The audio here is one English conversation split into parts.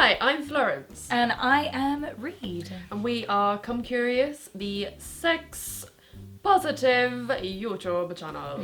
Hi, I'm Florence. And I am Reed. And we are Come Curious, the sex positive YouTube channel.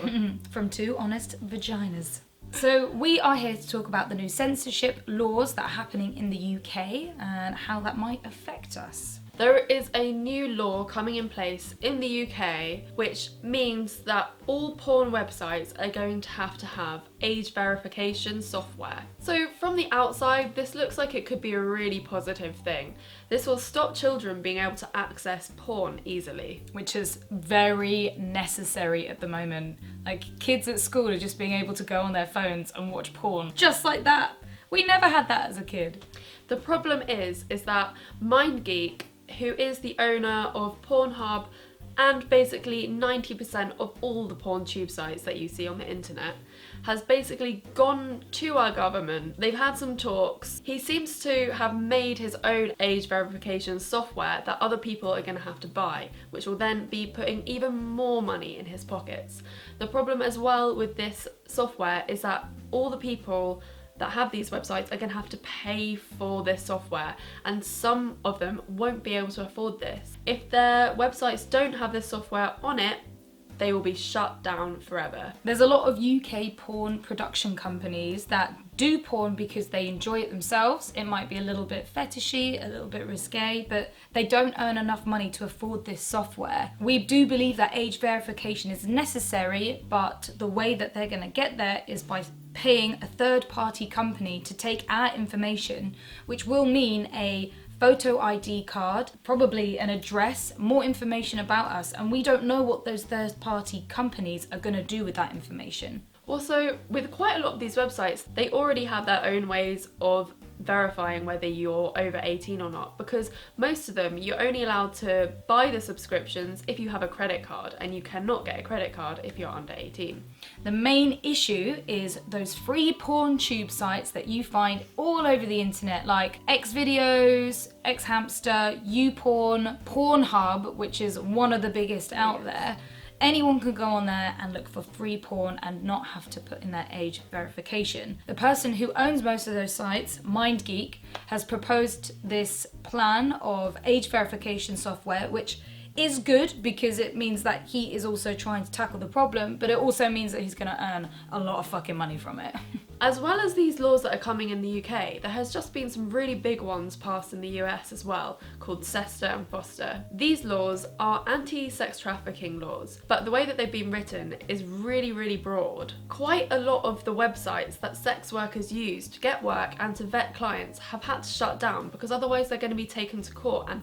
From two honest vaginas. So we are here to talk about the new censorship laws that are happening in the UK and how that might affect us. There is a new law coming in place in the UK, which means that all porn websites are going to have age verification software. So from the outside, this looks like it could be a really positive thing. This will stop children being able to access porn easily. Which is very necessary at the moment. Like, kids at school are just being able to go on their phones and watch porn. Just like that. We never had that as a kid. The problem is that MindGeek, who is the owner of Pornhub and basically 90% of all the porn tube sites that you see on the internet, has basically gone to our government. They've had some talks. He seems to have made his own age verification software that other people are going to have to buy, which will then be putting even more money in his pockets. The problem as well with this software is that all the people that have these websites are going to have to pay for this software, and some of them won't be able to afford this. If their websites don't have this software on it, they will be shut down forever. There's a lot of UK porn production companies that do porn because they enjoy it themselves. It might be a little bit fetishy, a little bit risque, but they don't earn enough money to afford this software. We do believe that age verification is necessary, but the way that they're going to get there is by paying a third-party company to take our information, which will mean a photo ID card, probably an address, more information about us, and we don't know what those third-party companies are going to do with that information. Also, with quite a lot of these websites, they already have their own ways of verifying whether you're over 18 or not, because most of them you're only allowed to buy the subscriptions if you have a credit card, and you cannot get a credit card if you're under 18. The main issue is those free porn tube sites that you find all over the internet, like Xvideos, Xhamster, YouPorn, Pornhub, which is one of the biggest out there. Anyone can go on there and look for free porn and not have to put in their age verification. The person who owns most of those sites, MindGeek, has proposed this plan of age verification software, which is good because it means that he is also trying to tackle the problem, but it also means that he's going to earn a lot of fucking money from it. As well as these laws that are coming in the UK, there has just been some really big ones passed in the US as well, called SESTA and FOSTA. These laws are anti-sex trafficking laws, but the way that they've been written is really, really broad. Quite a lot of the websites that sex workers use to get work and to vet clients have had to shut down because otherwise they're going to be taken to court and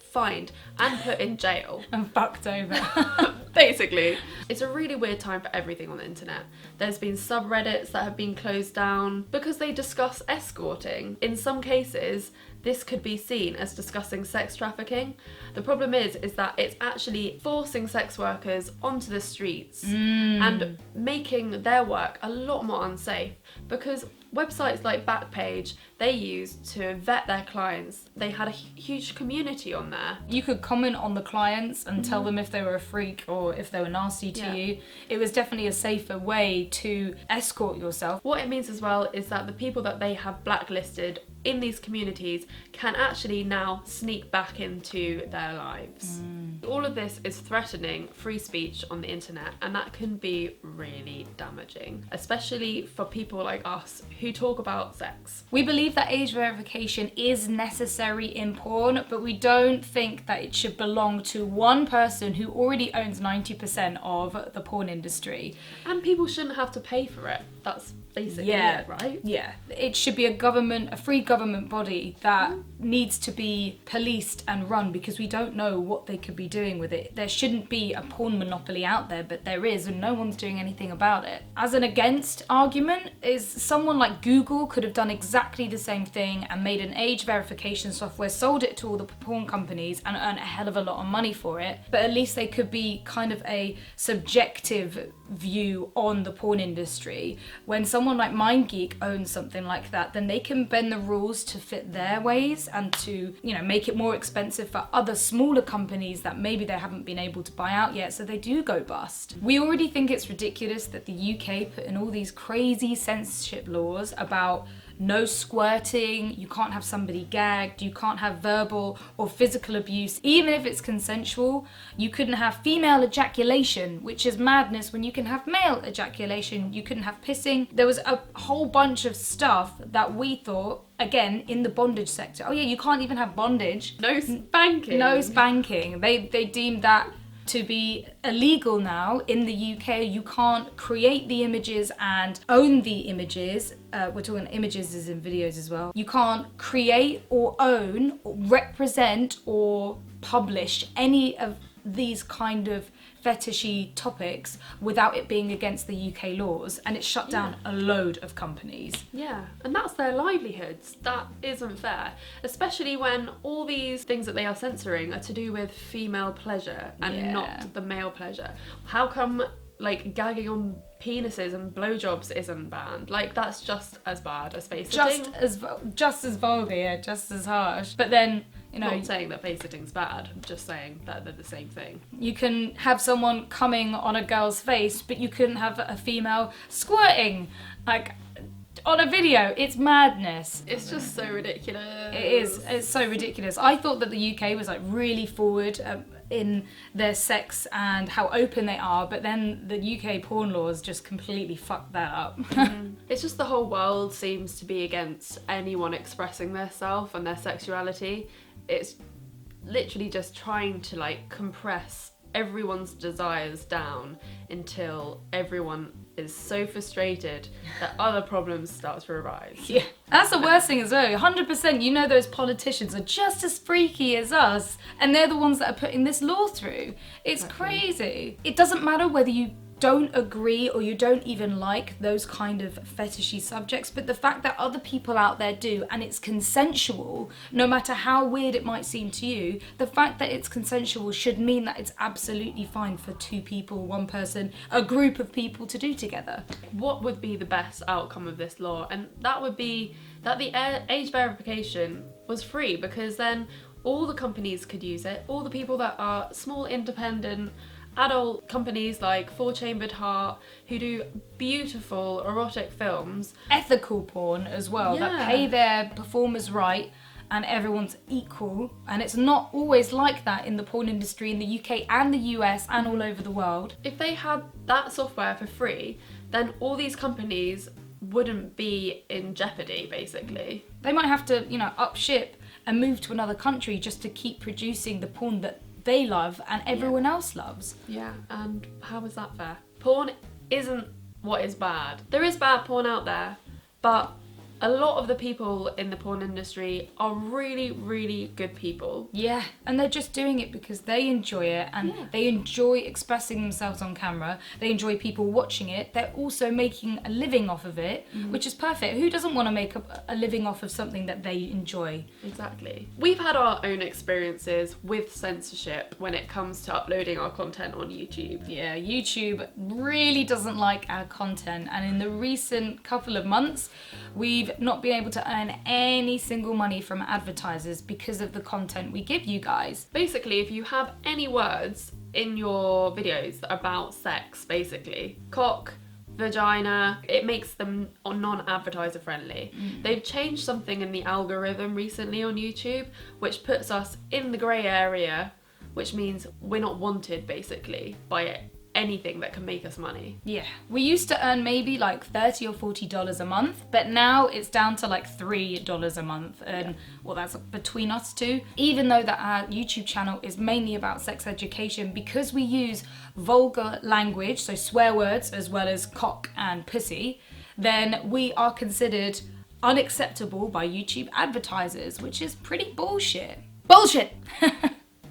fined and put in jail. And fucked over. Basically. It's a really weird time for everything on the internet. There's been subreddits that have been closed down because they discuss escorting. In some cases, this could be seen as discussing sex trafficking. The problem is that it's actually forcing sex workers onto the streets and making their work a lot more unsafe, because websites like Backpage, they used to vet their clients. They had a huge community on there. You could comment on the clients and tell them if they were a freak or if they were nasty to you. It was definitely a safer way to escort yourself. What it means as well is that the people that they have blacklisted in these communities can actually now sneak back into their lives. All of this is threatening free speech on the internet, and that can be really damaging, especially for people like us who talk about sex. We believe that age verification is necessary in porn, but we don't think that it should belong to one person who already owns 90% of the porn industry. And people shouldn't have to pay for it. That's basically it, right? Yeah. It should be a free government body that needs to be policed and run, because we don't know what they could be doing with it. There shouldn't be a porn monopoly out there, but there is, and no one's doing anything about it. As an against argument is someone like Google could have done exactly the same thing and made an age verification software, sold it to all the porn companies and earned a hell of a lot of money for it. But at least they could be kind of a subjective view on the porn industry. When someone like MindGeek owns something like that, then they can bend the rules to fit their ways and to, make it more expensive for other smaller companies that maybe they haven't been able to buy out yet, so they do go bust. We already think it's ridiculous that the UK put in all these crazy censorship laws about no squirting, you can't have somebody gagged, you can't have verbal or physical abuse, even if it's consensual. You couldn't have female ejaculation, which is madness when you can have male ejaculation. You couldn't have pissing. There was a whole bunch of stuff that we thought, again, in the bondage sector. Oh yeah, you can't even have bondage. No spanking. No spanking. They deemed that to be illegal now in the UK. You can't create the images and own the images. We're talking images as in videos as well. You can't create or own, or represent or publish any of these kind of fetishy topics without it being against the UK laws, and it shut down a load of companies. Yeah, and that's their livelihoods. That isn't fair, especially when all these things that they are censoring are to do with female pleasure and not the male pleasure. How come like gagging on penises and blowjobs isn't banned? Like, that's just as bad as face sitting. Just as vulgar, yeah, just as harsh. But then, you know, not saying that face sitting's bad, I'm just saying that they're the same thing. You can have someone coming on a girl's face, but you couldn't have a female squirting, like, on a video. It's madness. It's just so ridiculous. It is. It's so ridiculous. I thought that the UK was like really forward in their sex and how open they are, but then the UK porn laws just completely fucked that up. It's just the whole world seems to be against anyone expressing their self and their sexuality. It's literally just trying to like compress everyone's desires down until everyone is so frustrated that other problems start to arise. Yeah, that's the worst thing as well. 100%, you know, those politicians are just as freaky as us, and they're the ones that are putting this law through. It's crazy. It doesn't matter whether you don't agree or you don't even like those kind of fetishy subjects, but the fact that other people out there do, and it's consensual, no matter how weird it might seem to you, the fact that it's consensual should mean that it's absolutely fine for two people, one person, a group of people to do together. What would be the best outcome of this law? And that would be that the age verification was free, because then all the companies could use it, all the people that are small, independent, adult companies like Four Chambered Heart, who do beautiful erotic films. Ethical porn as well, that pay their performers right and everyone's equal. And it's not always like that in the porn industry in the UK and the US and all over the world. If they had that software for free, then all these companies wouldn't be in jeopardy, basically. They might have to, you know, up ship and move to another country just to keep producing the porn that they love and everyone else loves. Yeah, and how is that fair? Porn isn't what is bad. There is bad porn out there, but a lot of the people in the porn industry are really, really good people. Yeah, and they're just doing it because they enjoy it, and they enjoy expressing themselves on camera. They enjoy people watching it. They're also making a living off of it, which is perfect. Who doesn't want to make a living off of something that they enjoy? Exactly. We've had our own experiences with censorship when it comes to uploading our content on YouTube. Yeah, YouTube really doesn't like our content, and in the recent couple of months, we've not been able to earn any single money from advertisers because of the content we give you guys. Basically, if you have any words in your videos about sex, basically, cock, vagina, it makes them non-advertiser friendly. They've changed something in the algorithm recently on YouTube, which puts us in the grey area, which means we're not wanted, basically, by anything that can make us money. Yeah, we used to earn maybe like $30 or $40 a month, but now it's down to like $3 a month, and well, that's between us two. Even though that our YouTube channel is mainly about sex education, because we use vulgar language, so swear words as well as cock and pussy, then we are considered unacceptable by YouTube advertisers, which is pretty bullshit. Bullshit!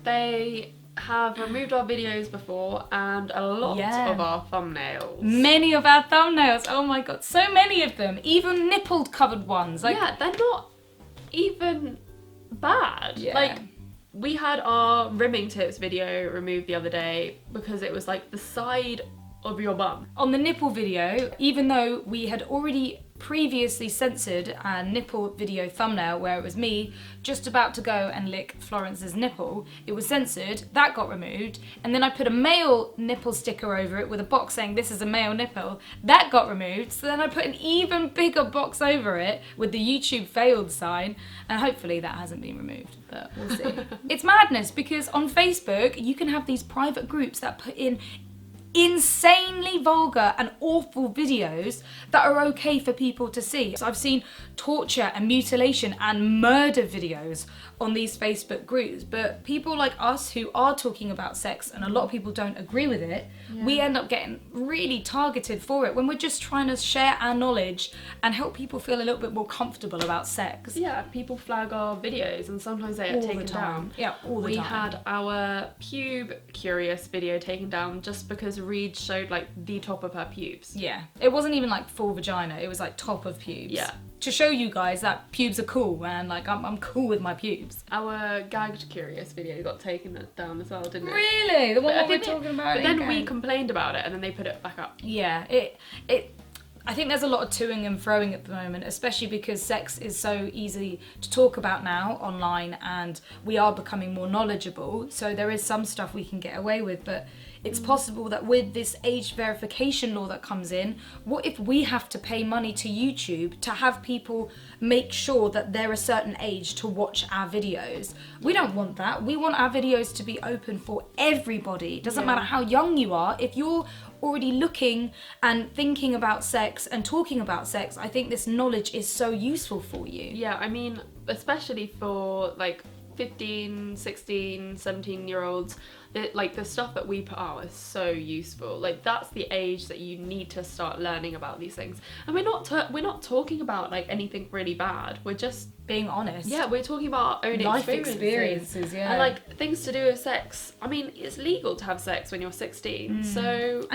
They have removed our videos before, and a lot of our thumbnails. Many of our thumbnails, oh my god, so many of them, even nipple covered ones. Like, yeah, they're not even bad. Yeah. Like, we had our rimming tips video removed the other day because it was like the side of your bum. On the nipple video, even though we had already previously censored a nipple video thumbnail where it was me just about to go and lick Florence's nipple. It was censored, that got removed, and then I put a male nipple sticker over it with a box saying this is a male nipple. That got removed, so then I put an even bigger box over it with the YouTube failed sign, and hopefully that hasn't been removed, but we'll see. It's madness because on Facebook you can have these private groups that put in insanely vulgar and awful videos that are okay for people to see. So I've seen torture and mutilation and murder videos on these Facebook groups, but people like us who are talking about sex, and a lot of people don't agree with it, we end up getting really targeted for it when we're just trying to share our knowledge and help people feel a little bit more comfortable about sex. Yeah, people flag our videos and sometimes they get taken down. Yeah, all the time. We had our pube curious video taken down just because Reed showed like the top of her pubes. Yeah, it wasn't even like full vagina, it was like top of pubes. Yeah. To show you guys that pubes are cool, and like I'm cool with my pubes. Our gagged curious video got taken down as well, didn't it? Really? The one But I we're think talking about? But then we again? complained about it and then they put it back up. Yeah, I think there's a lot of toing and froing at the moment, especially because sex is so easy to talk about now online and we are becoming more knowledgeable. So there is some stuff we can get away with, but it's possible that with this age verification law that comes in, what if we have to pay money to YouTube to have people make sure that they're a certain age to watch our videos? We don't want that. We want our videos to be open for everybody. It doesn't matter how young you are. If you're already looking and thinking about sex and talking about sex, I think this knowledge is so useful for you. Yeah, I mean, especially for like 15, 16, 17-year-olds, like the stuff that we put out is so useful. Like that's the age that you need to start learning about these things. And we're not talking about like anything really bad. We're just being honest. Yeah, we're talking about our own life experiences, yeah. And like things to do with sex. I mean, it's legal to have sex when you're 16. So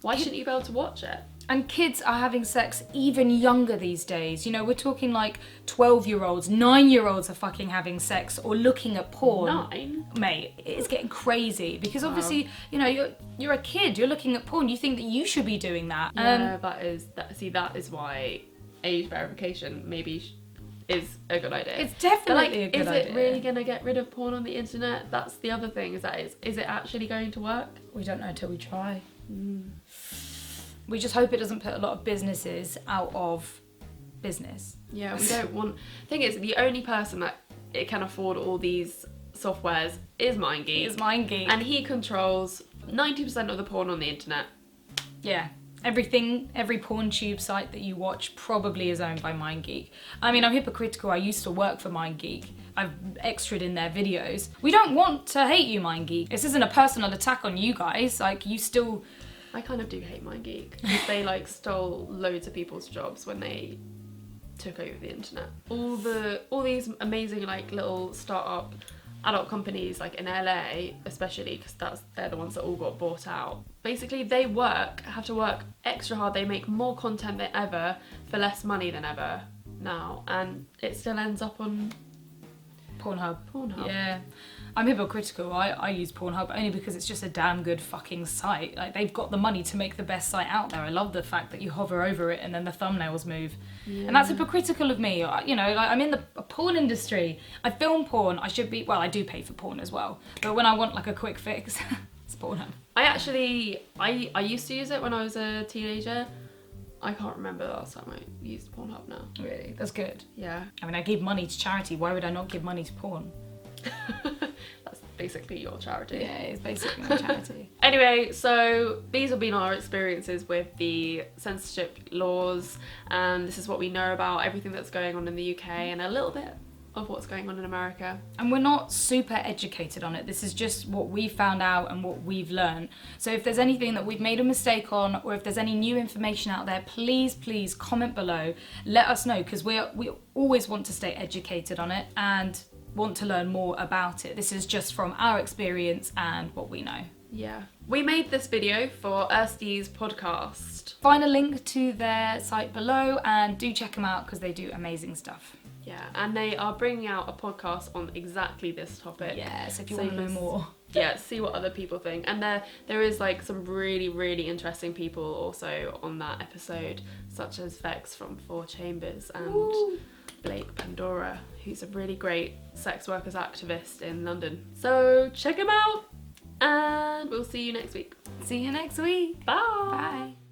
why shouldn't you be able to watch it? And kids are having sex even younger these days. You know, we're talking like 12-year-olds, 9-year-olds are fucking having sex or looking at porn. 9? Mate, it's getting crazy because obviously, you know, you're a kid, you're looking at porn, you think that you should be doing that. Yeah, that is why age verification maybe is a good idea. It's definitely a good idea. Is it really going to get rid of porn on the internet? That's the other thing, is it actually going to work? We don't know until we try. We just hope it doesn't put a lot of businesses out of business. Yeah, we don't want... Thing is, the only person that it can afford all these softwares is MindGeek. And he controls 90% of the porn on the internet. Yeah. Every porn tube site that you watch probably is owned by MindGeek. I mean, I'm hypocritical. I used to work for MindGeek. I've extraed in their videos. We don't want to hate you, MindGeek. This isn't a personal attack on you guys. Like, you still... I kind of do hate MindGeek because they like stole loads of people's jobs when they took over the internet. All these amazing like little startup adult companies like in LA, especially because they're the ones that all got bought out. Basically, they have to work extra hard. They make more content than ever for less money than ever now, and it still ends up on Pornhub. Yeah. I'm hypocritical. I use Pornhub only because it's just a damn good fucking site. Like, they've got the money to make the best site out there. I love the fact that you hover over it and then the thumbnails move. Yeah. And that's hypocritical of me. You know, like, I'm in the porn industry. I film porn. I should be... Well, I do pay for porn as well. But when I want, like, a quick fix, it's Pornhub. I used to use it when I was a teenager. I can't remember the last time I used Pornhub now. Really? That's good. Yeah. I mean, I give money to charity. Why would I not give money to porn? That's basically your charity. Yeah, it's basically my charity. Anyway, so these have been our experiences with the censorship laws, and this is what we know about everything that's going on in the UK and a little bit of what's going on in America. And we're not super educated on it. This is just what we found out and what we've learned. So if there's anything that we've made a mistake on, or if there's any new information out there, please comment below. Let us know, because we always want to stay educated on it and want to learn more about it. This is just from our experience and what we know. Yeah. We made this video for Ersties Podcast. Find a link to their site below and do check them out because they do amazing stuff. Yeah, and they are bringing out a podcast on exactly this topic. Yeah, so if you want to know more. Yeah, see what other people think. And there is like some really, really interesting people also on that episode, such as Vex from Four Chambers and Blake Pandora, who's a really great sex workers activist in London. So check him out, and we'll see you next week. See you next week. Bye. Bye.